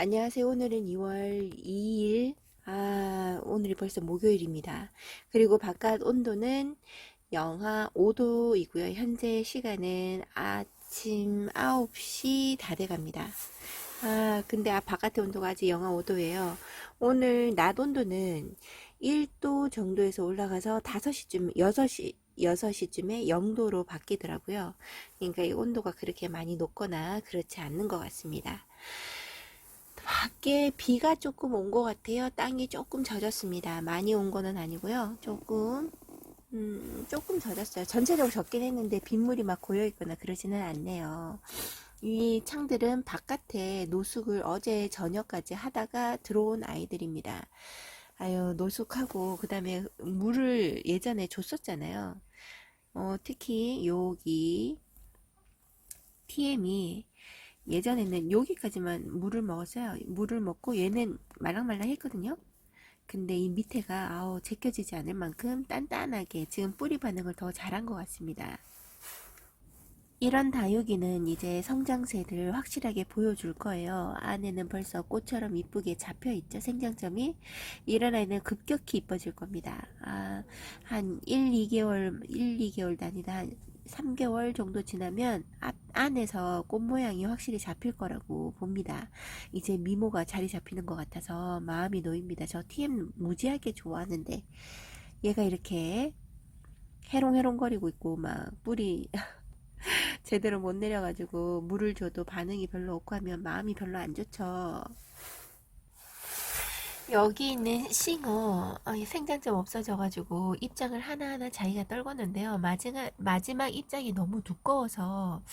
안녕하세요. 오늘은 2월 2일. 오늘이 벌써 목요일입니다. 그리고 바깥 온도는 영하 5도이고요. 현재 시간은 아침 9시 다 돼갑니다. 근데 바깥의 온도가 아직 영하 5도예요. 오늘 낮 온도는 1도 정도에서 올라가서 5시쯤, 6시쯤에 0도로 바뀌더라고요. 그러니까 이 온도가 그렇게 많이 높거나 그렇지 않는 것 같습니다. 밖에 비가 조금 온 것 같아요. 땅이 조금 젖었습니다. 많이 온 거는 아니고요. 조금 젖었어요. 전체적으로 젖긴 했는데 빗물이 막 고여 있거나 그러지는 않네요. 이 창들은 바깥에 노숙을 어제 저녁까지 하다가 들어온 아이들입니다. 아유, 노숙하고 그 다음에 물을 예전에 줬었잖아요. 특히 여기 TM이 예전에는 여기까지만 물을 먹었어요. 물을 먹고 얘는 말랑말랑 했거든요. 근데 이 밑에가 제껴지지 않을 만큼 단단하게 지금 뿌리 반응을 더 잘한 것 같습니다. 이런 다육이는 이제 성장세를 확실하게 보여줄 거예요. 안에는 벌써 꽃처럼 이쁘게 잡혀있죠. 생장점이. 이런 아이는 급격히 이뻐질 겁니다. 한 2개월 다니다 한 3개월 정도 지나면 안에서 꽃 모양이 확실히 잡힐 거라고 봅니다. 이제 미모가 자리 잡히는 것 같아서 마음이 놓입니다. 저 TM 무지하게 좋아하는데 얘가 이렇게 해롱해롱거리고 있고 막 뿌리 제대로 못 내려가지고 물을 줘도 반응이 별로 없고 하면 마음이 별로 안 좋죠. 여기 있는 싱어 생장점 없어져가지고 입장을 하나하나 자기가 떨궜는데요. 마지막 입장이 너무 두꺼워서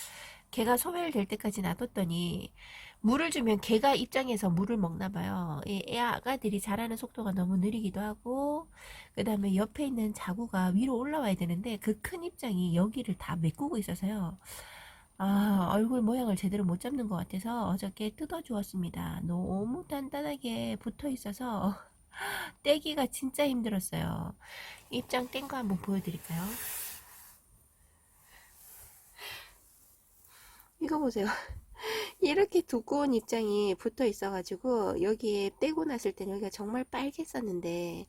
걔가 소멸될 때까지 놔뒀더니 물을 주면 걔가 입장해서 물을 먹나봐요. 이 아가들이 자라는 속도가 너무 느리기도 하고 그 다음에 옆에 있는 자구가 위로 올라와야 되는데 그 큰 입장이 여기를 다 메꾸고 있어서요. 얼굴 모양을 제대로 못 잡는 것 같아서 어저께 뜯어 주었습니다. 너무 단단하게 붙어 있어서 떼기가 진짜 힘들었어요. 입장 뗀 거 한번 보여드릴까요? 이거 보세요. 이렇게 두꺼운 입장이 붙어 있어가지고 여기에 떼고 났을 때 여기가 정말 빨갰었는데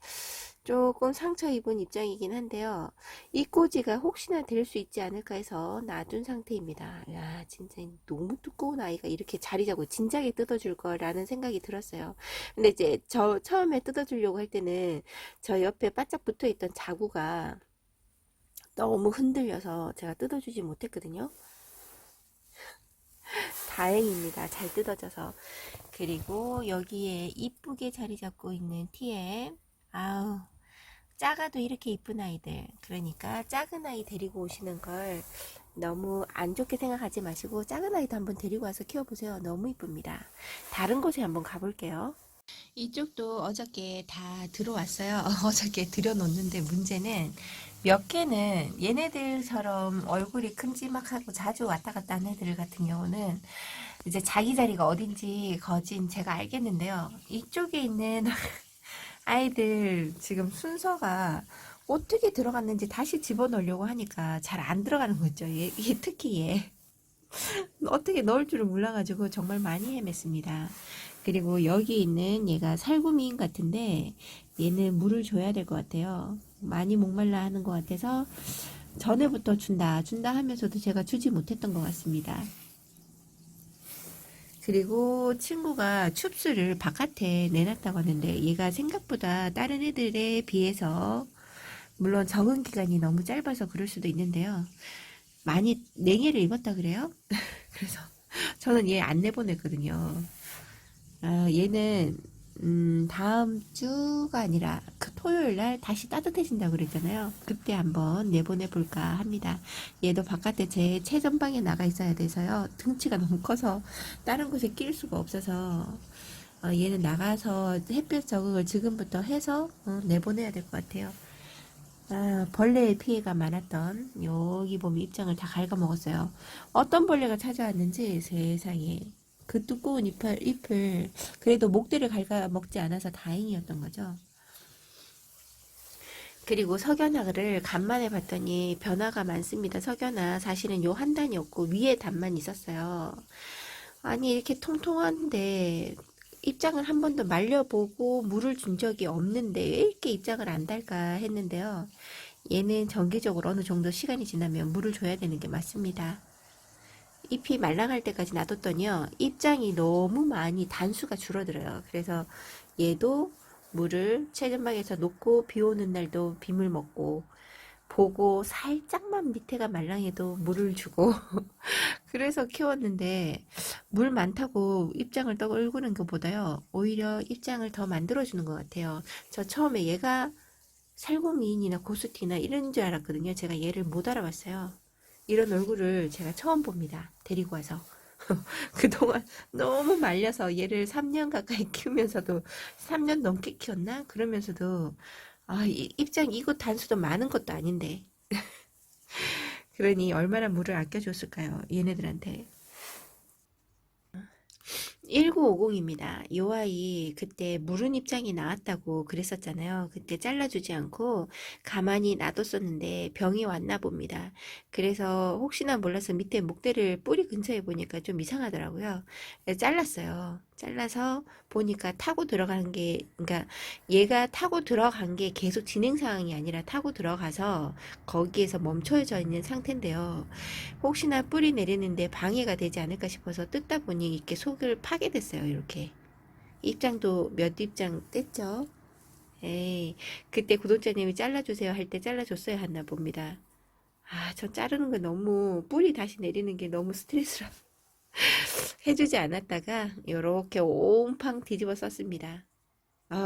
조금 상처 입은 입장이긴 한데요. 이 꼬지가 혹시나 될 수 있지 않을까 해서 놔둔 상태입니다. 야, 진짜 너무 두꺼운 아이가 이렇게 자리 잡고 진작에 뜯어줄 거라는 생각이 들었어요. 근데 이제 저 처음에 뜯어주려고 할 때는 저 옆에 바짝 붙어 있던 자구가 너무 흔들려서 제가 뜯어주지 못했거든요. 다행입니다. 잘 뜯어져서. 그리고 여기에 이쁘게 자리 잡고 있는 TM. 아우, 작아도 이렇게 이쁜 아이들. 그러니까 작은 아이 데리고 오시는 걸 너무 안 좋게 생각하지 마시고 작은 아이도 한번 데리고 와서 키워보세요. 너무 이쁩니다. 다른 곳에 한번 가볼게요. 이쪽도 어저께 다 들어왔어요. 어저께 들여놓는데 문제는 몇 개는 얘네들처럼 얼굴이 큼지막하고 자주 왔다 갔다 하는 애들 같은 경우는 이제 자기 자리가 어딘지 거진 제가 알겠는데요. 이쪽에 있는 아이들 지금 순서가 어떻게 들어갔는지 다시 집어넣으려고 하니까 잘 안 들어가는 거죠. 특히 얘. 어떻게 넣을 줄을 몰라가지고 정말 많이 헤맸습니다. 그리고 여기 있는 얘가 살구미인 같은데 얘는 물을 줘야 될 것 같아요. 많이 목말라 하는 것 같아서 전에부터 준다 하면서도 제가 주지 못했던 것 같습니다. 그리고 친구가 춥수를 바깥에 내놨다고 하는데 얘가 생각보다 다른 애들에 비해서 물론 적응 기간이 너무 짧아서 그럴 수도 있는데요. 많이 냉해를 입었다 그래요? 그래서 저는 얘 안 내보냈거든요. 얘는 다음 주가 아니라 그 토요일 날 다시 따뜻해진다고 그랬잖아요. 그때 한번 내보내 볼까 합니다. 얘도 바깥에 제 최전방에 나가 있어야 돼서요. 등치가 너무 커서 다른 곳에 끼울 수가 없어서 얘는 나가서 햇볕 적응을 지금부터 해서 내보내야 될 것 같아요. 벌레의 피해가 많았던 여기 보면 입장을 다 갉아먹었어요. 어떤 벌레가 찾아왔는지 세상에 그 두꺼운 잎을 그래도 목대를 갉아먹지 않아서 다행이었던 거죠. 그리고 석연화를 간만에 봤더니 변화가 많습니다. 석연화 사실은 요 한 단이 없고 위에 단만 있었어요. 아니 이렇게 통통한데 입장을 한 번도 말려보고 물을 준 적이 없는데 왜 이렇게 입장을 안 달까 했는데요. 얘는 정기적으로 어느 정도 시간이 지나면 물을 줘야 되는 게 맞습니다. 잎이 말랑할 때까지 놔뒀더니요, 입장이 너무 많이 단수가 줄어들어요. 그래서 얘도 물을 최전방에서 놓고 비 오는 날도 빗물 먹고 보고 살짝만 밑에가 말랑해도 물을 주고 그래서 키웠는데 물 많다고 입장을 떠올구는 것보다요, 오히려 입장을 더 만들어주는 것 같아요. 저 처음에 얘가 살구미인이나 고스티나 이런 줄 알았거든요. 제가 얘를 못 알아봤어요. 이런 얼굴을 제가 처음 봅니다. 데리고 와서. 그동안 너무 말려서 얘를 3년 가까이 키우면서도 3년 넘게 키웠나? 그러면서도 아, 입장 이거 단수도 많은 것도 아닌데. 그러니 얼마나 물을 아껴줬을까요? 얘네들한테. 1950입니다. 요 아이 그때 물은 입장이 나왔다고 그랬었잖아요. 그때 잘라주지 않고 가만히 놔뒀었는데 병이 왔나 봅니다. 그래서 혹시나 몰라서 밑에 목대를 뿌리 근처에 보니까 좀 이상하더라고요. 그래서 잘랐어요. 잘라서 보니까 타고 들어간 게, 그러니까 얘가 타고 들어간 게 계속 진행 상황이 아니라 타고 들어가서 거기에서 멈춰져 있는 상태인데요. 혹시나 뿌리 내리는데 방해가 되지 않을까 싶어서 뜯다 보니 이렇게 속을 파게 됐어요. 이렇게. 입장도 몇 입장 뗐죠. 에이, 그때 구독자님이 잘라주세요 할 때 잘라줬어야 했나 봅니다. 아, 저 자르는 거 너무, 뿌리 다시 내리는 게 너무 스트레스라 해주지 않았다가 이렇게 옴팡 뒤집어 썼습니다.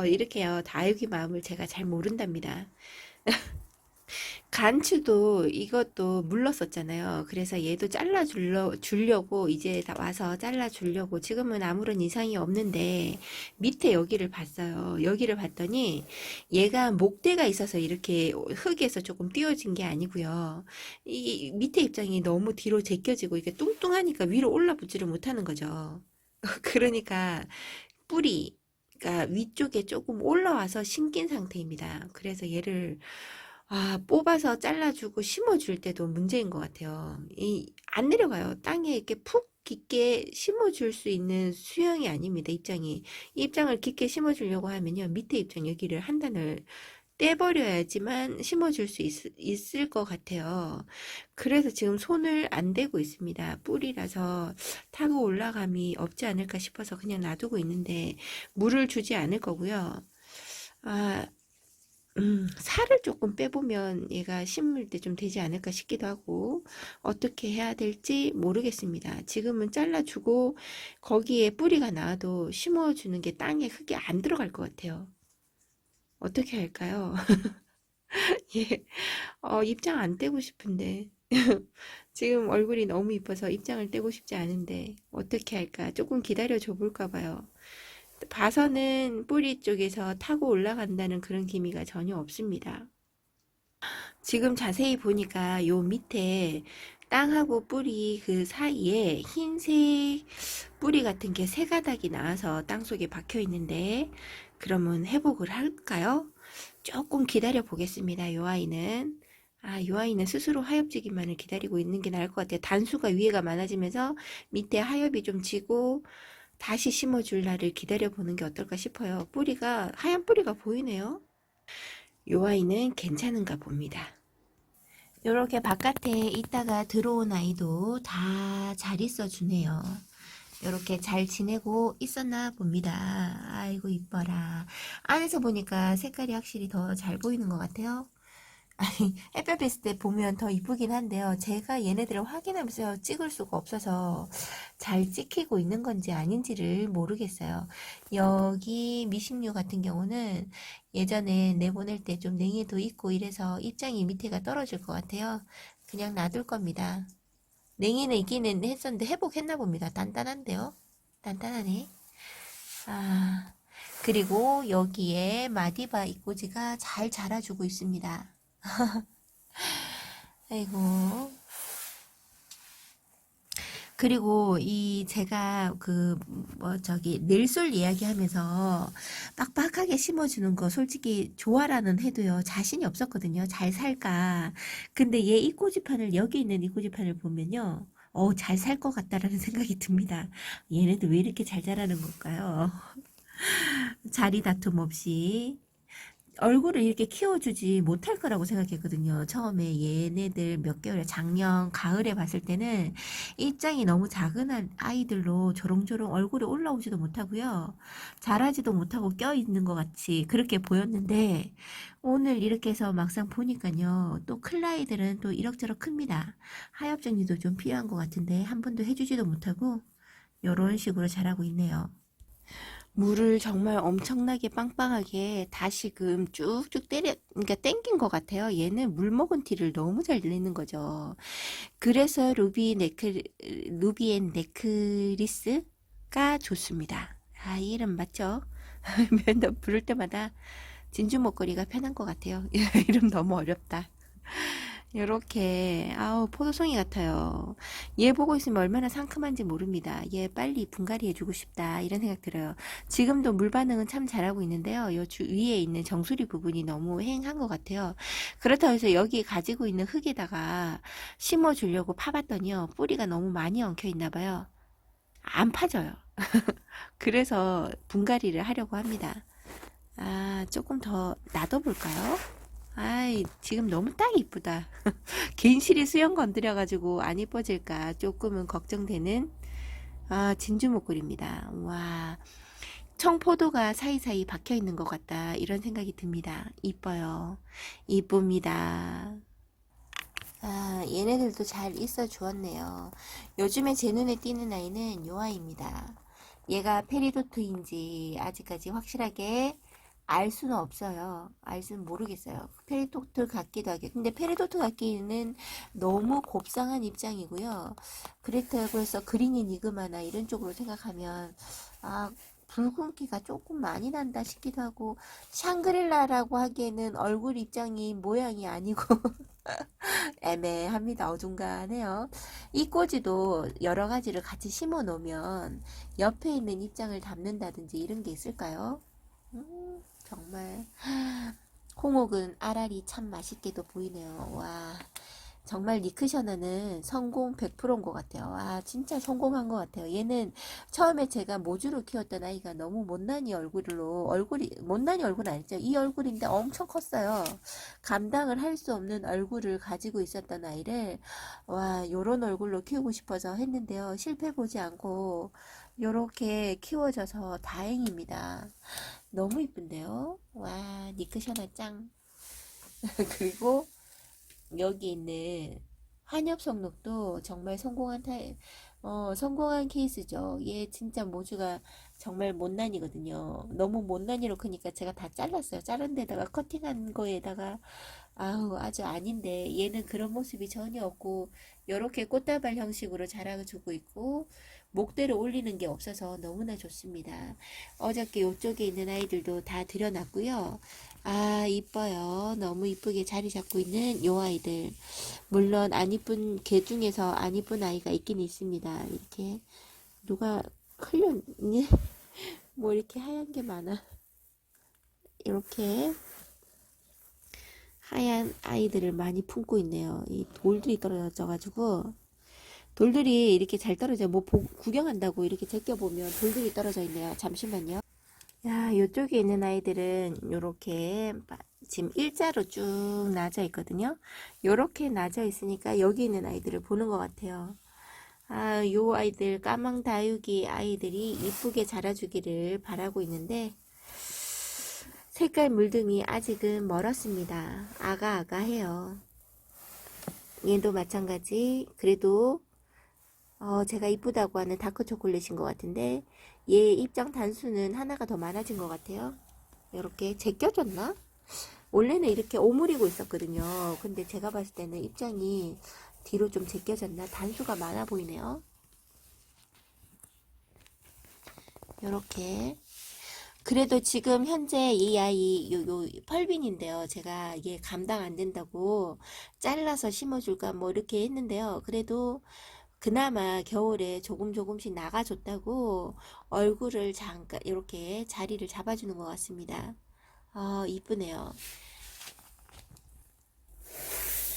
이렇게요. 다육이 마음을 제가 잘 모른답니다. 간추도 이것도 물렀었잖아요. 그래서 얘도 주려고 이제 다 와서 잘라주려고 지금은 아무런 이상이 없는데 밑에 여기를 봤어요. 여기를 봤더니 얘가 목대가 있어서 이렇게 흙에서 조금 띄어진 게 아니고요. 이 밑에 입장이 너무 뒤로 제껴지고 이게 뚱뚱하니까 위로 올라붙지를 못하는 거죠. 그러니까 뿌리가 위쪽에 조금 올라와서 심긴 상태입니다. 그래서 얘를 뽑아서 잘라주고 심어줄 때도 문제인 것 같아요. 안 내려가요. 땅에 이렇게 푹 깊게 심어줄 수 있는 수영이 아닙니다. 입장이. 이 입장을 깊게 심어주려고 하면요. 밑에 입장 여기를 한 단을 떼버려야지만 심어줄 수 있을 것 같아요. 그래서 지금 손을 안 대고 있습니다. 뿌리라서 타고 올라감이 없지 않을까 싶어서 그냥 놔두고 있는데 물을 주지 않을 거고요. 아, 살을 조금 빼보면 얘가 심을 때 좀 되지 않을까 싶기도 하고 어떻게 해야 될지 모르겠습니다. 지금은 잘라주고 거기에 뿌리가 나와도 심어주는 게 땅에 흙이 안 들어갈 것 같아요. 어떻게 할까요? 예, 입장 안 떼고 싶은데 지금 얼굴이 너무 이뻐서 입장을 떼고 싶지 않은데 어떻게 할까? 조금 기다려 줘 볼까 봐요. 봐서는 뿌리 쪽에서 타고 올라간다는 그런 기미가 전혀 없습니다. 지금 자세히 보니까 요 밑에 땅하고 뿌리 그 사이에 흰색 뿌리 같은 게 세 가닥이 나와서 땅 속에 박혀 있는데 그러면 회복을 할까요? 조금 기다려 보겠습니다. 요 아이는. 요 아이는 스스로 하엽지기만을 기다리고 있는 게 나을 것 같아요. 단수가 위에가 많아지면서 밑에 하엽이 좀 지고 다시 심어줄 날을 기다려 보는 게 어떨까 싶어요. 뿌리가, 하얀 뿌리가 보이네요. 요 아이는 괜찮은가 봅니다. 요렇게 바깥에 있다가 들어온 아이도 다 잘 있어 주네요. 요렇게 잘 지내고 있었나 봅니다. 아이고 이뻐라. 안에서 보니까 색깔이 확실히 더 잘 보이는 것 같아요. 아니, 햇볕 뵀을 때 보면 더 이쁘긴 한데요. 제가 얘네들을 확인하면서 찍을 수가 없어서 잘 찍히고 있는 건지 아닌지를 모르겠어요. 여기 미식류 같은 경우는 예전에 내보낼 때 좀 냉이도 있고 이래서 입장이 밑에가 떨어질 것 같아요. 그냥 놔둘 겁니다. 냉이는 있기는 했었는데 회복했나 봅니다. 단단한데요. 단단하네. 아, 그리고 여기에 마디바 이꼬지가 잘 자라주고 있습니다. 아이고. 그리고 이 제가 그 뭐 저기 늘솔 이야기하면서 빡빡하게 심어주는 거 솔직히 좋아라는 해도요 자신이 없었거든요. 잘 살까. 근데 얘 이꼬지판을 여기 있는 이꼬지판을 보면요. 잘 살 것 같다라는 생각이 듭니다. 얘네들 왜 이렇게 잘 자라는 걸까요? 자리 다툼 없이 얼굴을 이렇게 키워주지 못할 거라고 생각했거든요. 처음에 얘네들 몇 개월, 작년 가을에 봤을 때는 입장이 너무 작은 아이들로 조롱조롱 얼굴에 올라오지도 못하고요. 자라지도 못하고 껴있는 것 같이 그렇게 보였는데 오늘 이렇게 해서 막상 보니까요. 또 클 아이들은 또 이럭저럭 큽니다. 하엽 정리도 좀 필요한 것 같은데 한 번도 해주지도 못하고 이런 식으로 자라고 있네요. 물을 정말 엄청나게 빵빵하게 다시금 쭉쭉 그러니까 땡긴 것 같아요. 얘는 물 먹은 티를 너무 잘 내는 거죠. 그래서 루비앤 네크리스가 좋습니다. 아, 이 이름 맞죠? 맨날 부를 때마다 진주 목걸이가 편한 것 같아요. 이름 너무 어렵다. 요렇게 아우 포도송이 같아요. 얘 보고 있으면 얼마나 상큼한지 모릅니다. 얘 빨리 분갈이 해주고 싶다 이런 생각 들어요. 지금도 물 반응은 참 잘하고 있는데요. 요 위에 있는 정수리 부분이 너무 휑한 것 같아요. 그렇다고 해서 여기 가지고 있는 흙에다가 심어주려고 파봤더니요. 뿌리가 너무 많이 엉켜 있나 봐요. 안 파져요. 그래서 분갈이를 하려고 합니다. 아, 조금 더 놔둬볼까요? 아이, 지금 너무 딱 이쁘다. 괜시리 수영 건드려가지고 안 이뻐질까 조금은 걱정되는 진주 목걸이입니다. 와, 청포도가 사이사이 박혀 있는 것 같다. 이런 생각이 듭니다. 이뻐요. 이쁩니다. 얘네들도 잘 있어 주었네요. 요즘에 제 눈에 띄는 아이는 요 아이입니다. 얘가 페리도트인지 아직까지 확실하게 알 수는 없어요. 알 수는 모르겠어요. 페리도트 같기도 하게. 근데 페리도트 같기는 너무 곱상한 입장이고요. 그렇다고 해서 그린 이니그마나 이런 쪽으로 생각하면 붉은기가 조금 많이 난다 싶기도 하고 샹그릴라라고 하기에는 얼굴 입장이 모양이 아니고 애매합니다. 어중간해요. 이 꼬지도 여러 가지를 같이 심어 놓으면 옆에 있는 입장을 담는다든지 이런 게 있을까요? 정말 홍옥은 알알이 참 맛있게도 보이네요. 와, 정말 니크셔너는 성공 100%인 것 같아요. 와, 진짜 성공한 것 같아요. 얘는 처음에 제가 모주로 키웠던 아이가 너무 못난이 못난이 얼굴 아니죠. 이 얼굴인데 엄청 컸어요. 감당을 할 수 없는 얼굴을 가지고 있었던 아이를, 와, 요런 얼굴로 키우고 싶어서 했는데요. 실패 보지 않고, 요렇게 키워져서 다행입니다. 너무 이쁜데요? 와, 니크셔너 짱. 그리고 여기 있는 한엽성록도 정말 성공한 케이스죠. 얘 진짜 모주가 정말 못난이거든요. 너무 못난이로 크니까 제가 다 잘랐어요. 자른 데다가 커팅한 거에다가 아주 아닌데 얘는 그런 모습이 전혀 없고 이렇게 꽃다발 형식으로 자라주고 있고 목대를 올리는 게 없어서 너무나 좋습니다. 어저께 이쪽에 있는 아이들도 다 들여놨고요. 이뻐요. 너무 이쁘게 자리 잡고 있는 요 아이들. 물론 안 이쁜 개 중에서 안 이쁜 아이가 있긴 있습니다. 이렇게 누가 흘렸니? 뭐 이렇게 하얀 게 많아. 이렇게 하얀 아이들을 많이 품고 있네요. 이 돌들이 떨어져가지고 돌들이 이렇게 잘 떨어져 구경한다고 이렇게 제껴보면 돌들이 떨어져 있네요. 잠시만요. 야, 이쪽에 있는 아이들은 요렇게 지금 일자로 쭉 나져 있거든요. 요렇게 나져 있으니까 여기 있는 아이들을 보는 것 같아요. 요 아이들 까망 다육이 아이들이 이쁘게 자라주기를 바라고 있는데 색깔 물등이 아직은 멀었습니다. 아가아가해요. 얘도 마찬가지. 그래도 제가 이쁘다고 하는 다크 초콜릿인 것 같은데 얘 입장 단수는 하나가 더 많아진 것 같아요. 이렇게 제껴졌나? 원래는 이렇게 오므리고 있었거든요. 근데 제가 봤을 때는 입장이 뒤로 좀 제껴졌나? 단수가 많아 보이네요. 이렇게 그래도 지금 현재 이 아이 요 펄빈인데요. 제가 이게 감당 안 된다고 잘라서 심어줄까 뭐 이렇게 했는데요. 그래도 그나마 겨울에 조금씩 나가줬다고 얼굴을 잠깐 이렇게 자리를 잡아주는 것 같습니다. 이쁘네요.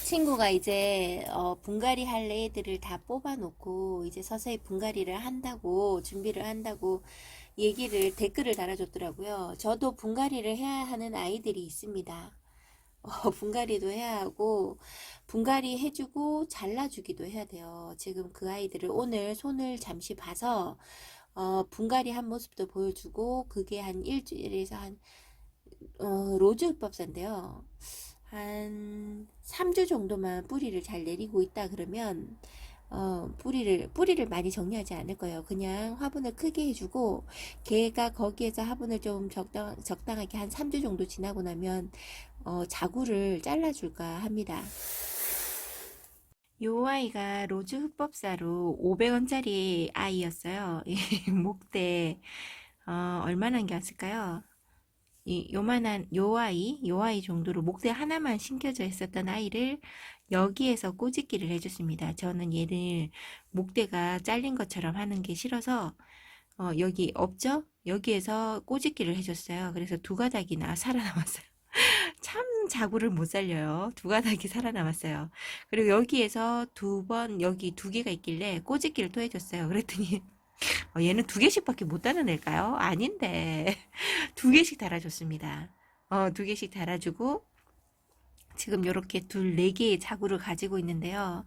친구가 이제 분갈이 할 애들을 다 뽑아 놓고 이제 서서히 분갈이를 한다고 준비를 한다고 얘기를 댓글을 달아줬더라고요. 저도 분갈이를 해야 하는 아이들이 있습니다. 분갈이도 해야 하고 분갈이 해주고 잘라주기도 해야 돼요. 지금 그 아이들을 오늘 손을 잠시 봐서 분갈이 한 모습도 보여주고 그게 한 일주일에서 한 로즈 흑법사인데요. 한 3주 정도만 뿌리를 잘 내리고 있다 그러면 뿌리를 많이 정리하지 않을 거예요. 그냥 화분을 크게 해주고 걔가 거기에서 화분을 좀 적당하게 한 3주 정도 지나고 나면 자구를 잘라줄까 합니다. 요 아이가 로즈 흑법사로 500원짜리 아이였어요. 목대 얼마나 안겼을까요? 요만한 요 아이 정도로 목대 하나만 심겨져 있었던 아이를 여기에서 꼬집기를 해줬습니다. 저는 얘를 목대가 잘린 것처럼 하는 게 싫어서 여기 없죠? 여기에서 꼬집기를 해줬어요. 그래서 두 가닥이나 살아남았어요. 참 자구를 못 살려요. 두 가닥이 살아남았어요. 그리고 여기에서 여기 두 개가 있길래 꼬집기를 또 해줬어요. 그랬더니 얘는 두 개씩밖에 못 달아낼까요? 아닌데 두 개씩 달아줬습니다. 두 개씩 달아주고 지금 이렇게 네 개의 자구를 가지고 있는데요.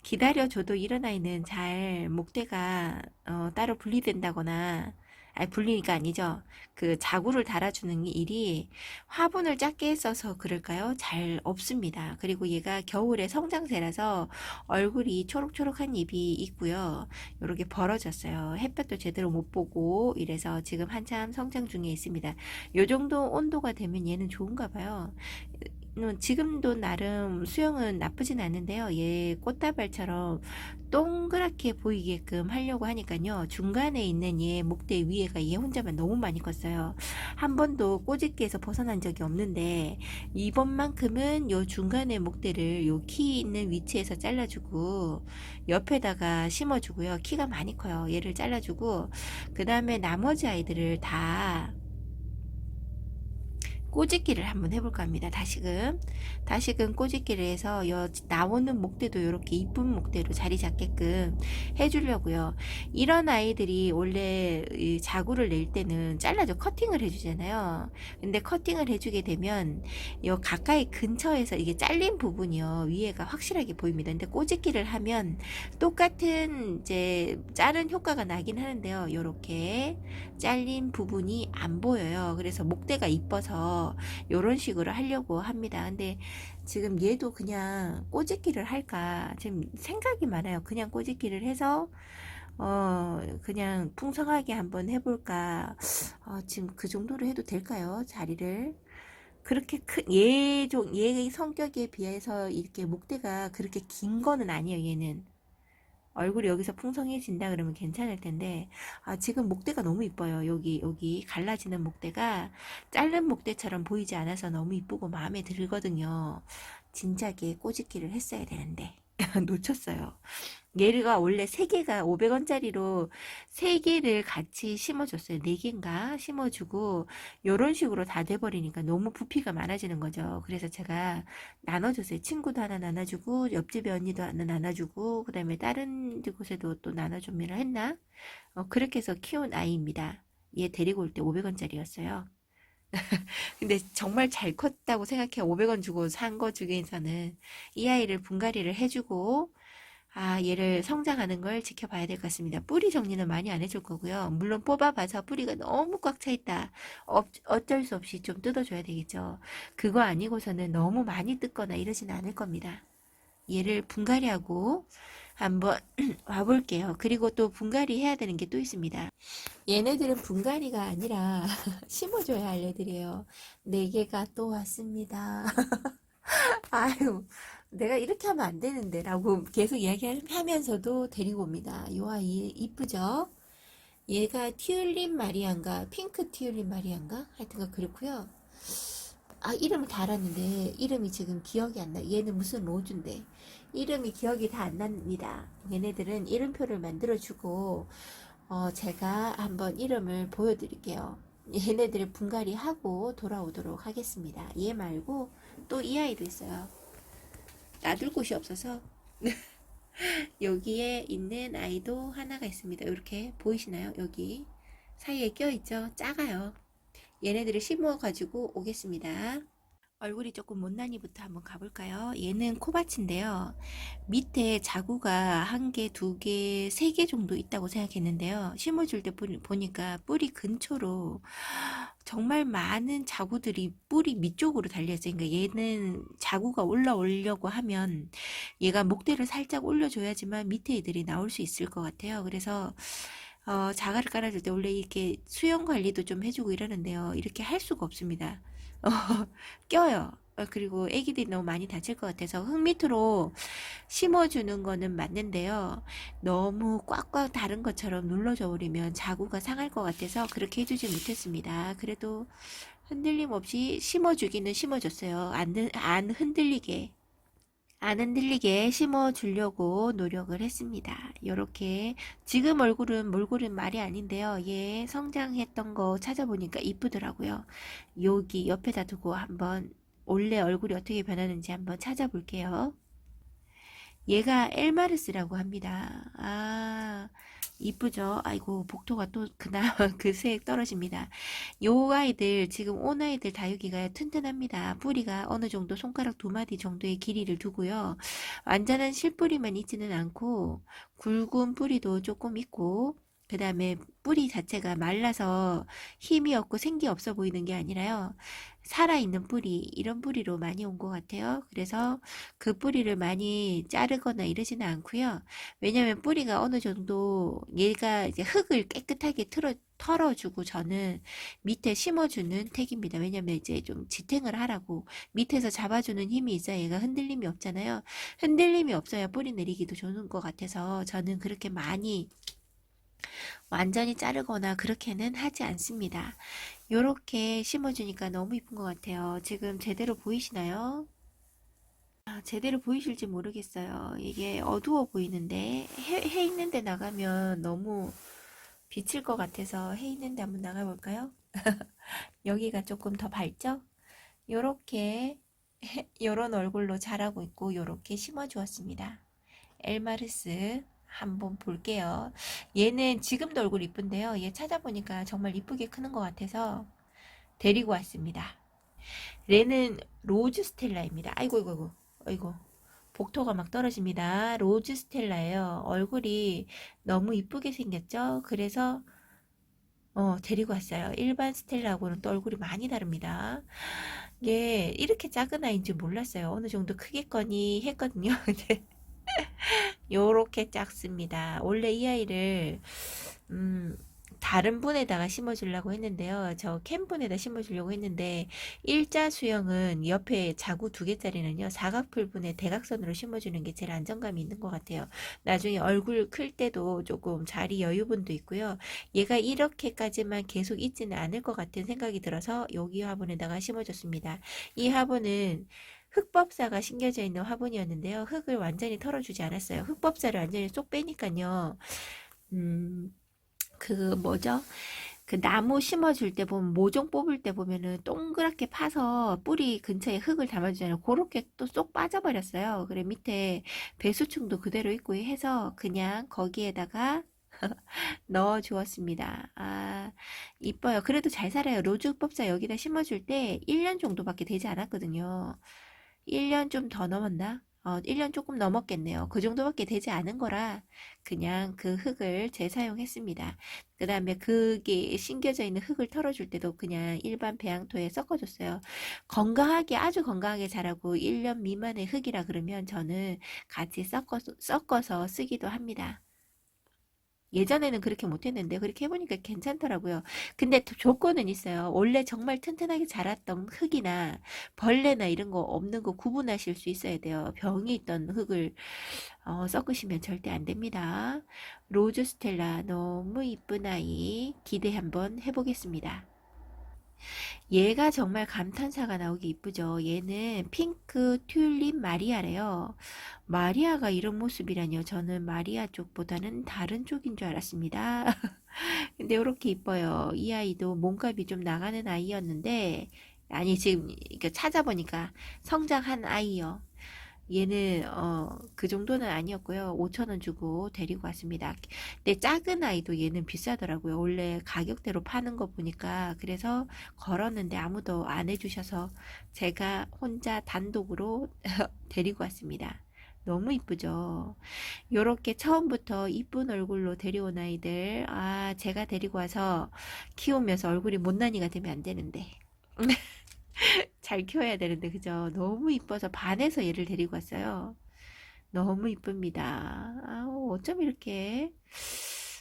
기다려줘도 이런 아이는 잘 목대가 따로 분리된다거나 분리가 아니죠. 그 자구를 달아주는 일이 화분을 작게 써서 그럴까요? 잘 없습니다. 그리고 얘가 겨울에 성장세라서 얼굴이 초록초록한 잎이 있고요. 이렇게 벌어졌어요. 햇볕도 제대로 못 보고 이래서 지금 한참 성장 중에 있습니다. 요 정도 온도가 되면 얘는 좋은가 봐요. 지금도 나름 수영은 나쁘진 않은데요. 얘 꽃다발처럼 동그랗게 보이게끔 하려고 하니까요. 중간에 있는 얘 목대 위에가 얘 혼자만 너무 많이 컸어요. 한 번도 꼬집기에서 벗어난 적이 없는데 이번만큼은 요 중간에 목대를 요 키 있는 위치에서 잘라주고 옆에다가 심어주고요. 키가 많이 커요. 얘를 잘라주고 그 다음에 나머지 아이들을 다 꼬집기를 한번 해볼까 합니다. 다시금 꼬집기를 해서 나오는 목대도 이렇게 이쁜 목대로 자리 잡게끔 해주려고요. 이런 아이들이 원래 이 자구를 낼 때는 잘라줘 커팅을 해주잖아요. 근데 커팅을 해주게 되면 요 가까이 근처에서 이게 잘린 부분이요 위에가 확실하게 보입니다. 근데 꼬집기를 하면 똑같은 이제 자른 효과가 나긴 하는데요. 요렇게 잘린 부분이 안 보여요. 그래서 목대가 이뻐서 요런 식으로 하려고 합니다. 근데 지금 얘도 그냥 꼬집기를 할까 지금 생각이 많아요. 그냥 꼬집기를 해서 그냥 풍성하게 한번 해볼까. 지금 그 정도로 해도 될까요? 자리를 그렇게 얘 성격에 비해서 이렇게 목대가 그렇게 긴 거는 아니에요. 얘는 얼굴이 여기서 풍성해진다 그러면 괜찮을 텐데 지금 목대가 너무 이뻐요. 여기 갈라지는 목대가 자른 목대처럼 보이지 않아서 너무 이쁘고 마음에 들거든요. 진작에 꼬집기를 했어야 되는데 놓쳤어요. 얘가 원래 3개가 500원짜리로 3개를 같이 심어줬어요. 4개인가 심어주고 요런 식으로 다 돼버리니까 너무 부피가 많아지는 거죠. 그래서 제가 나눠줬어요. 친구도 하나 나눠주고 옆집에 언니도 하나 나눠주고 그 다음에 다른 곳에도 또 나눠주기로 했나? 그렇게 해서 키운 아이입니다. 얘 데리고 올 때 500원짜리였어요. 근데 정말 잘 컸다고 생각해. 500원 주고 산 거 중에서는 이 아이를 분갈이를 해주고 얘를 성장하는 걸 지켜봐야 될 것 같습니다. 뿌리 정리는 많이 안 해줄 거고요. 물론 뽑아봐서 뿌리가 너무 꽉 차 있다. 어쩔 수 없이 좀 뜯어줘야 되겠죠. 그거 아니고서는 너무 많이 뜯거나 이러진 않을 겁니다. 얘를 분갈이하고 한번 와볼게요. 그리고 또 분갈이 해야 되는 게 또 있습니다. 얘네들은 분갈이가 아니라 심어줘야 할 애들이에요. 4개가 또 왔습니다. 아유, 내가 이렇게 하면 안 되는데 라고 계속 이야기하면서도 데리고 옵니다. 이 아이 이쁘죠? 얘가 튤립 마리안가 핑크 튤립 마리안가 하여튼가 그렇고요. 이름을 다 알았는데 이름이 지금 기억이 안 나. 얘는 무슨 로즈인데 이름이 기억이 다 안 납니다. 얘네들은 이름표를 만들어주고 제가 한번 이름을 보여드릴게요. 얘네들을 분갈이 하고 돌아오도록 하겠습니다. 얘 말고 또 이 아이도 있어요. 놔둘 곳이 없어서 여기에 있는 아이도 하나가 있습니다. 이렇게 보이시나요? 여기 사이에 껴있죠. 작아요. 얘네들을 심어 가지고 오겠습니다. 얼굴이 조금 못난이부터 한번 가볼까요? 얘는 코바치인데요. 밑에 자구가 한 개, 두 개, 세 개 정도 있다고 생각했는데요. 심어줄 때 보니까 뿌리 근처로 정말 많은 자구들이 뿌리 밑쪽으로 달려있어요. 그러니까 얘는 자구가 올라오려고 하면 얘가 목대를 살짝 올려줘야지만 밑에 애들이 나올 수 있을 것 같아요. 그래서 자갈을 깔아줄 때 원래 이렇게 수영 관리도 좀 해주고 이러는데요. 이렇게 할 수가 없습니다. 어, 껴요. 그리고 애기들이 너무 많이 다칠 것 같아서 흙 밑으로 심어주는 거는 맞는데요. 너무 꽉꽉 다른 것처럼 눌러져 버리면 자구가 상할 것 같아서 그렇게 해주지 못했습니다. 그래도 흔들림 없이 심어주기는 심어줬어요. 안 흔들리게. 안 흔들리게 심어주려고 노력을 했습니다. 요렇게 지금 얼굴은 몰골은 말이 아닌데요. 얘 성장했던 거 찾아보니까 이쁘더라고요. 여기 옆에다 두고 한번 원래 얼굴이 어떻게 변하는지 한번 찾아볼게요. 얘가 엘마르스라고 합니다. 아, 이쁘죠? 아이고, 복토가 또 그나마 그 색 떨어집니다. 요 아이들, 지금 온 아이들 다육이가 튼튼합니다. 뿌리가 어느 정도 손가락 두 마디 정도의 길이를 두고요. 완전한 실뿌리만 있지는 않고, 굵은 뿌리도 조금 있고, 그 다음에 뿌리 자체가 말라서 힘이 없고 생기 없어 보이는 게 아니라요. 살아있는 뿌리, 이런 뿌리로 많이 온 것 같아요. 그래서 그 뿌리를 많이 자르거나 이러지는 않고요. 왜냐면 뿌리가 어느 정도 얘가 이제 흙을 깨끗하게 털어주고 저는 밑에 심어주는 택입니다. 왜냐면 이제 좀 지탱을 하라고 밑에서 잡아주는 힘이 있어야 얘가 흔들림이 없잖아요. 흔들림이 없어야 뿌리 내리기도 좋은 것 같아서 저는 그렇게 많이 완전히 자르거나 그렇게는 하지 않습니다. 요렇게 심어주니까 너무 이쁜 것 같아요. 지금 제대로 보이시나요? 제대로 보이실지 모르겠어요. 이게 어두워 보이는데 해 있는 데 나가면 너무 비칠 것 같아서 해 있는 데 한번 나가 볼까요? 여기가 조금 더 밝죠? 요렇게 요런 얼굴로 자라고 있고 요렇게 심어 주었습니다. 엘마르스 한번 볼게요. 얘는 지금도 얼굴 이쁜데요. 얘 찾아보니까 정말 이쁘게 크는 것 같아서 데리고 왔습니다. 얘는 로즈 스텔라입니다. 아이고, 아이고, 아이고, 아이고. 복토가 막 떨어집니다. 로즈 스텔라예요. 얼굴이 너무 이쁘게 생겼죠? 그래서 데리고 왔어요. 일반 스텔라하고는 또 얼굴이 많이 다릅니다. 이게 이렇게 작은 아이인 줄 몰랐어요. 어느 정도 크겠거니 했거든요. 근데 요렇게 작습니다. 원래 이 아이를 음, 다른 분에다가 심어주려고 했는데요. 저 캠분에다 심어주려고 했는데 일자 수영은 옆에 자구 두 개짜리는요. 사각풀분에 대각선으로 심어주는 게 제일 안정감이 있는 것 같아요. 나중에 얼굴 클 때도 조금 자리 여유분도 있고요. 얘가 이렇게까지만 계속 있지는 않을 것 같은 생각이 들어서 여기 화분에다가 심어줬습니다. 이 화분은 흙법사가 심겨져 있는 화분이었는데요. 흙을 완전히 털어주지 않았어요. 흙법사를 완전히 쏙 빼니까요. 음, 그 뭐죠? 그 나무 심어줄 때 보면 모종 뽑을 때 보면은 동그랗게 파서 뿌리 근처에 흙을 담아주잖아요. 그렇게 또 쏙 빠져버렸어요. 그래 밑에 배수충도 그대로 있고 해서 그냥 거기에다가 넣어 주었습니다. 아, 이뻐요. 그래도 잘 살아요. 로즈법사 여기다 심어줄 때 1년 정도밖에 되지 않았거든요. 1년 좀 더 넘었나? 1년 조금 넘었겠네요. 그 정도밖에 되지 않은 거라 그냥 그 흙을 재사용했습니다. 그 다음에 그게 심겨져 있는 흙을 털어줄 때도 그냥 일반 배양토에 섞어줬어요. 건강하게, 아주 건강하게 자라고 1년 미만의 흙이라 그러면 저는 같이 섞어서 쓰기도 합니다. 예전에는 그렇게 못했는데 그렇게 해보니까 괜찮더라고요. 근데 또 조건은 있어요. 원래 정말 튼튼하게 자랐던 흙이나 벌레나 이런 거 없는 거 구분하실 수 있어야 돼요. 병이 있던 흙을 섞으시면 절대 안 됩니다. 로즈 스텔라 너무 이쁜 아이 기대 한번 해보겠습니다. 얘가 정말 감탄사가 나오기 이쁘죠. 얘는 핑크 튤립 마리아래요. 마리아가 이런 모습이라뇨. 저는 마리아 쪽보다는 다른 쪽인 줄 알았습니다. 근데 이렇게 이뻐요. 이 아이도 몸값이 좀 나가는 아이였는데, 아니, 지금 이렇게 찾아보니까 성장한 아이요. 얘는 그 정도는 아니었고요. 5천 원 주고 데리고 왔습니다. 근데 작은 아이도 얘는 비싸더라고요. 원래 가격대로 파는 거 보니까. 그래서 걸었는데 아무도 안 해주셔서 제가 혼자 단독으로 데리고 왔습니다. 너무 이쁘죠? 요렇게 처음부터 이쁜 얼굴로 데려온 아이들, 아, 제가 데리고 와서 키우면서 얼굴이 못난이가 되면 안 되는데. 잘 키워야 되는데, 그죠? 너무 이뻐서 반해서 얘를 데리고 왔어요. 너무 이쁩니다. 아우, 어쩜 이렇게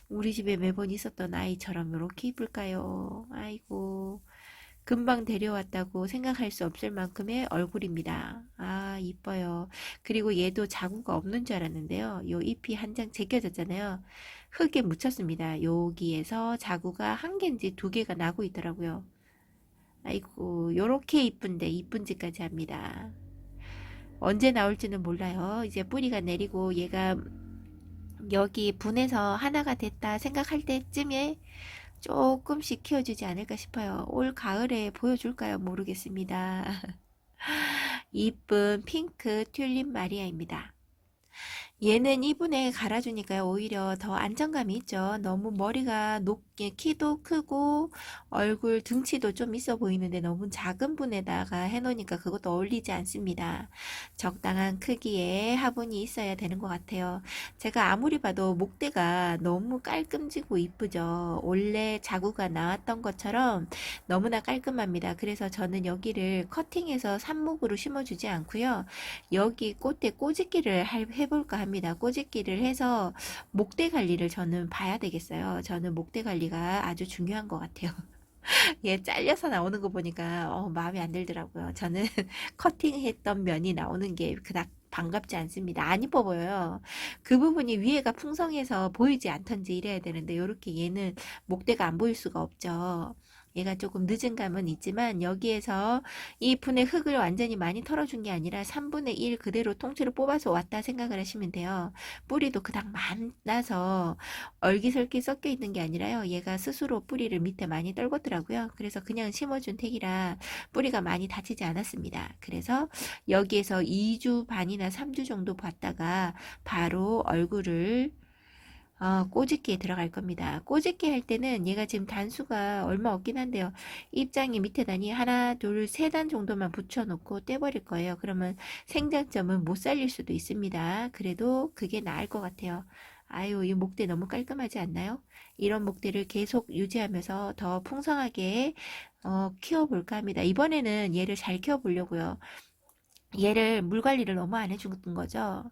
우리 집에 매번 있었던 아이처럼 이렇게 이쁠까요? 아이고, 금방 데려왔다고 생각할 수 없을 만큼의 얼굴입니다. 아, 이뻐요. 그리고 얘도 자구가 없는 줄 알았는데요. 요 잎이 한 장 제껴졌잖아요. 흙에 묻혔습니다. 여기에서 자구가 한 개인지 두 개가 나고 있더라고요. 아이고, 요렇게 이쁜데 이쁜 짓까지 합니다. 언제 나올지는 몰라요. 이제 뿌리가 내리고 얘가 여기 분해서 하나가 됐다 생각할 때쯤에 조금씩 키워주지 않을까 싶어요. 올 가을에 보여줄까요? 모르겠습니다. 이쁜 핑크 튤립 마리아입니다. 얘는 이분에 갈아주니까 오히려 더 안정감이 있죠. 너무 머리가 높게 키도 크고 얼굴 등치도 좀 있어 보이는데 너무 작은 분에다가 해놓으니까 그것도 어울리지 않습니다. 적당한 크기의 화분이 있어야 되는 것 같아요. 제가 아무리 봐도 목대가 너무 깔끔지고 이쁘죠. 원래 자구가 나왔던 것처럼 너무나 깔끔합니다. 그래서 저는 여기를 커팅해서 삽목으로 심어주지 않고요. 여기 꽃대 꼬집기를 해볼까 합니다. 꼬집기를 해서 목대 관리를 저는 봐야 되겠어요. 저는 목대 관리가 아주 중요한 것 같아요. 얘 잘려서 나오는 거 보니까 마음에 안 들더라고요. 저는 커팅했던 면이 나오는 게 그닥 반갑지 않습니다. 안 이뻐 보여요. 그 부분이 위에가 풍성해서 보이지 않던지 이래야 되는데 이렇게 얘는 목대가 안 보일 수가 없죠. 얘가 조금 늦은 감은 있지만 여기에서 이 분의 흙을 완전히 많이 털어준 게 아니라 3분의 1 그대로 통째로 뽑아서 왔다 생각을 하시면 돼요. 뿌리도 그닥 많아서 얼기설기 섞여 있는 게 아니라요. 얘가 스스로 뿌리를 밑에 많이 떨궜더라고요. 그래서 그냥 심어준 택이라 뿌리가 많이 다치지 않았습니다. 그래서 여기에서 2주 반이나 3주 정도 봤다가 바로 얼굴을 꼬집기에 들어갈 겁니다. 꼬집기 할 때는 얘가 지금 단수가 얼마 없긴 한데요. 입장이 밑에 단이 하나, 둘, 세 단 정도만 붙여놓고 떼버릴 거예요. 그러면 생장점은 못 살릴 수도 있습니다. 그래도 그게 나을 것 같아요. 아유, 이 목대 너무 깔끔하지 않나요? 이런 목대를 계속 유지하면서 더 풍성하게 키워볼까 합니다. 이번에는 얘를 잘 키워보려고요. 얘를 물 관리를 너무 안 해준 거죠.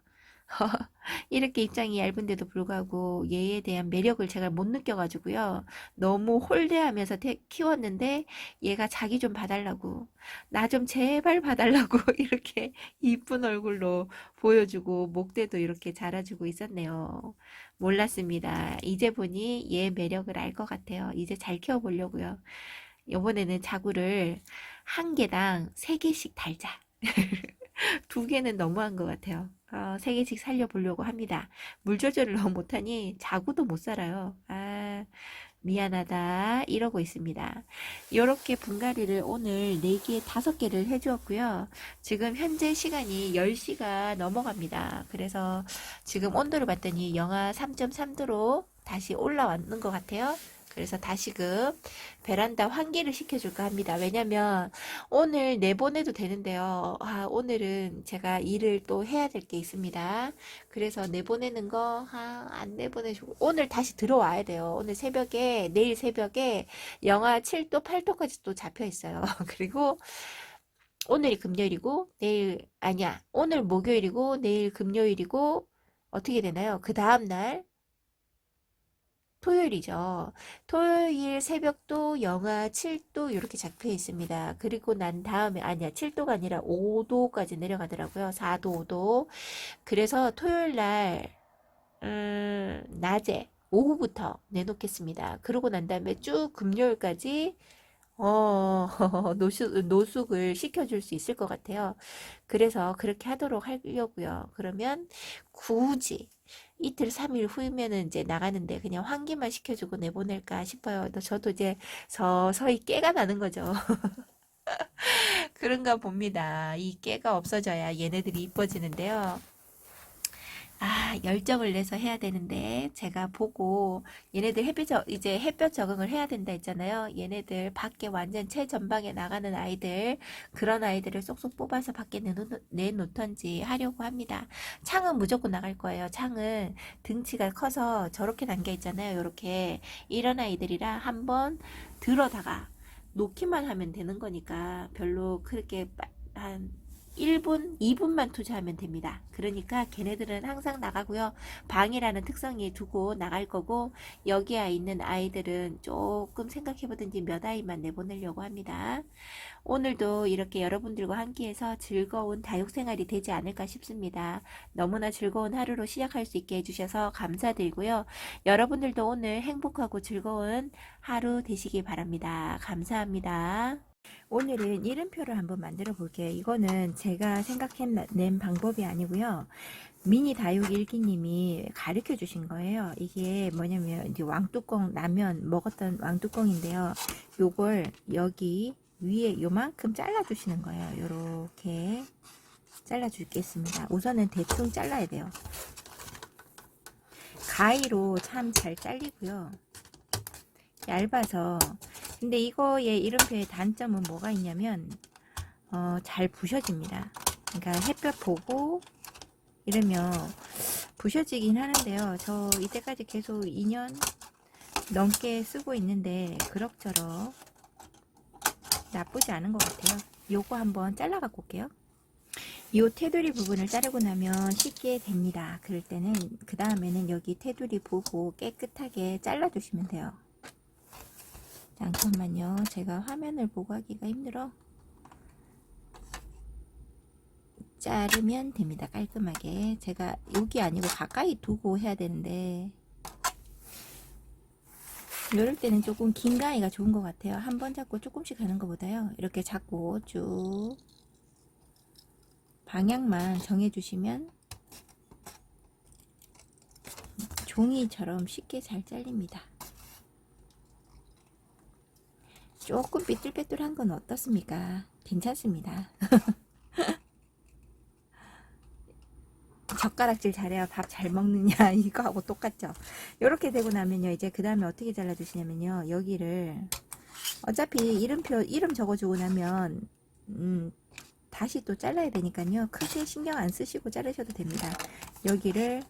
이렇게 입장이 얇은데도 불구하고 얘에 대한 매력을 제가 못 느껴가지고요. 너무 홀대하면서 키웠는데 얘가 자기 좀 봐달라고, 나 좀 제발 봐달라고 이렇게 이쁜 얼굴로 보여주고 목대도 이렇게 자라주고 있었네요. 몰랐습니다. 이제 보니 얘 매력을 알 것 같아요. 이제 잘 키워보려고요. 이번에는 자구를 한 개당 3개씩 달자. 2개는 너무한 것 같아요. 3개씩 살려보려고 합니다. 물 조절을 너무 못하니 자구도 못 살아요. 아, 미안하다 이러고 있습니다. 이렇게 분갈이를 오늘 4개, 5개를 해주었고요. 지금 현재 시간이 10시가 넘어갑니다. 그래서 지금 온도를 봤더니 영하 3.3도로 다시 올라왔는 것 같아요. 그래서 다시금 베란다 환기를 시켜줄까 합니다. 왜냐면 오늘 내보내도 되는데요. 오늘은 제가 일을 또 해야 될 게 있습니다. 그래서 내보내는 거 안 내보내주고 오늘 다시 들어와야 돼요. 오늘 새벽에, 내일 새벽에 영하 7도, 8도까지 또 잡혀 있어요. 그리고 오늘이 금요일이고 내일 아니야. 오늘 목요일이고 내일 금요일이고 어떻게 되나요? 그 다음날 토요일이죠. 토요일 새벽도 영하 7도 이렇게 잡혀 있습니다. 그리고 난 다음에 아니야 7도가 아니라 5도까지 내려가더라고요. 4도 5도. 그래서 토요일 날 낮에 오후부터 내놓겠습니다. 그러고 난 다음에 쭉 금요일까지 노숙을 시켜줄 수 있을 것 같아요. 그래서 그렇게 하도록 하려고요. 그러면 굳이 이틀 3일 후면은 이제 나가는데 그냥 환기만 시켜주고 내보낼까 싶어요. 저도 이제 서서히 깨가 나는 거죠. 그런가 봅니다. 이 깨가 없어져야 얘네들이 이뻐지는데요. 아, 열정을 내서 해야 되는데 제가 보고 얘네들 이제 햇볕 적응을 해야 된다 했잖아요. 얘네들 밖에 완전 최전방에 나가는 아이들, 그런 아이들을 쏙쏙 뽑아서 밖에 내놓던지 하려고 합니다. 창은 무조건 나갈 거예요. 창은 등치가 커서 저렇게 담겨 있잖아요. 이렇게 이런 아이들이라 한번 들어다가 놓기만 하면 되는 거니까 별로 그렇게 한 1분, 2분만 투자하면 됩니다. 그러니까 걔네들은 항상 나가고요. 방이라는 특성이 두고 나갈 거고, 여기에 있는 아이들은 조금 생각해보든지 몇 아이만 내보내려고 합니다. 오늘도 이렇게 여러분들과 함께해서 즐거운 다육생활이 되지 않을까 싶습니다. 너무나 즐거운 하루로 시작할 수 있게 해주셔서 감사드리고요. 여러분들도 오늘 행복하고 즐거운 하루 되시기 바랍니다. 감사합니다. 오늘은 이름표를 한번 만들어 볼게요. 이거는 제가 생각해낸 방법이 아니고요. 미니 다육 일기님이 가르쳐 주신 거예요. 이게 뭐냐면 이제 왕뚜껑 라면 먹었던 왕뚜껑인데요. 요걸 여기 위에 요만큼 잘라 주시는 거예요. 요렇게 잘라 주겠습니다. 우선은 대충 잘라야 돼요. 가위로 참 잘 잘리고요. 얇아서. 근데 이거의 이름표의 단점은 뭐가 있냐면 잘 부셔집니다. 그러니까 햇볕 보고 이러면 부셔지긴 하는데요. 저 이때까지 계속 2년 넘게 쓰고 있는데 그럭저럭 나쁘지 않은 것 같아요. 요거 한번 잘라 갖고 올게요. 이 테두리 부분을 자르고 나면 쉽게 됩니다. 그럴 때는 그 다음에는 여기 테두리 보고 깨끗하게 잘라 주시면 돼요. 잠깐만요. 제가 화면을 보고 하기가 힘들어. 자르면 됩니다. 깔끔하게. 제가 여기 아니고 가까이 두고 해야 되는데 이럴 때는 조금 긴 가위가 좋은 것 같아요. 한 번 잡고 조금씩 하는 것보다요. 이렇게 잡고 쭉 방향만 정해주시면 종이처럼 쉽게 잘 잘립니다. 조금 삐뚤빼뚤한 건 어떻습니까? 괜찮습니다. 젓가락질 잘해야 밥 잘 먹느냐 이거하고 똑같죠. 이렇게 되고 나면요, 이제 그 다음에 어떻게 잘라 주시냐면요, 여기를 어차피 이름 적어주고 나면 다시 또 잘라야 되니까요, 크게 신경 안 쓰시고 자르셔도 됩니다. 여기를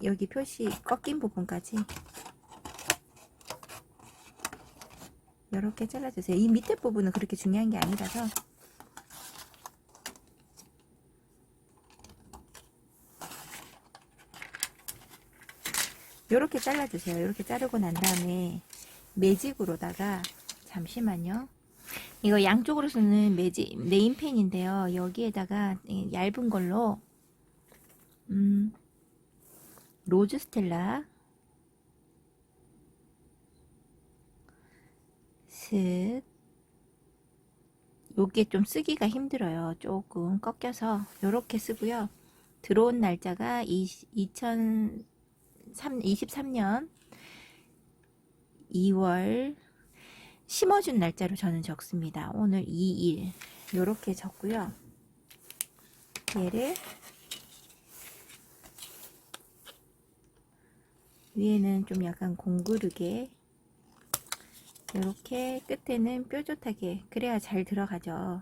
여기 표시 꺾인 부분까지 이렇게 잘라주세요. 이 밑에 부분은 그렇게 중요한 게 아니라서. 이렇게 잘라주세요. 이렇게 자르고 난 다음에 매직으로다가, 잠시만요. 이거 양쪽으로 쓰는 매직 네임펜인데요. 여기에다가 얇은 걸로 로즈 스텔라 슥, 요게 좀 쓰기가 힘들어요. 조금 꺾여서 요렇게 쓰고요. 들어온 날짜가 2023년 2월 심어준 날짜로 저는 적습니다. 오늘 2일 요렇게 적고요. 얘를 위에는 좀 약간 공구르게 이렇게, 끝에는 뾰족하게, 그래야 잘 들어가죠.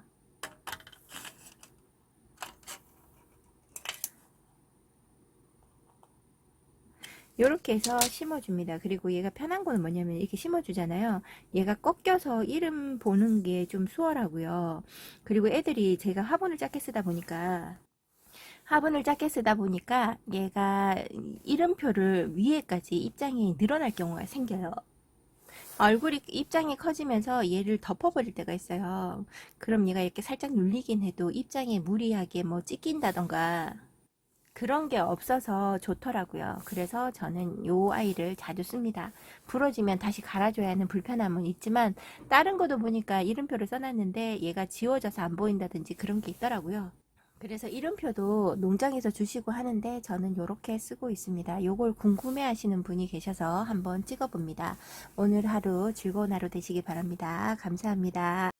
이렇게 해서 심어줍니다. 그리고 얘가 편한 거는 뭐냐면 이렇게 심어주잖아요. 얘가 꺾여서 이름 보는 게 좀 수월하고요. 그리고 애들이 제가 화분을 작게 쓰다 보니까 얘가 이름표를 위에까지 입장이 늘어날 경우가 생겨요. 얼굴이 입장이 커지면서 얘를 덮어버릴 때가 있어요. 그럼 얘가 이렇게 살짝 눌리긴 해도 입장에 무리하게 뭐 찢긴다던가 그런 게 없어서 좋더라고요. 그래서 저는 요 아이를 자주 씁니다. 부러지면 다시 갈아줘야 하는 불편함은 있지만 다른 것도 보니까 이름표를 써놨는데 얘가 지워져서 안 보인다든지 그런 게 있더라고요. 그래서 이름표도 농장에서 주시고 하는데 저는 요렇게 쓰고 있습니다. 요걸 궁금해 하시는 분이 계셔서 한번 찍어 봅니다. 오늘 하루 즐거운 하루 되시기 바랍니다. 감사합니다.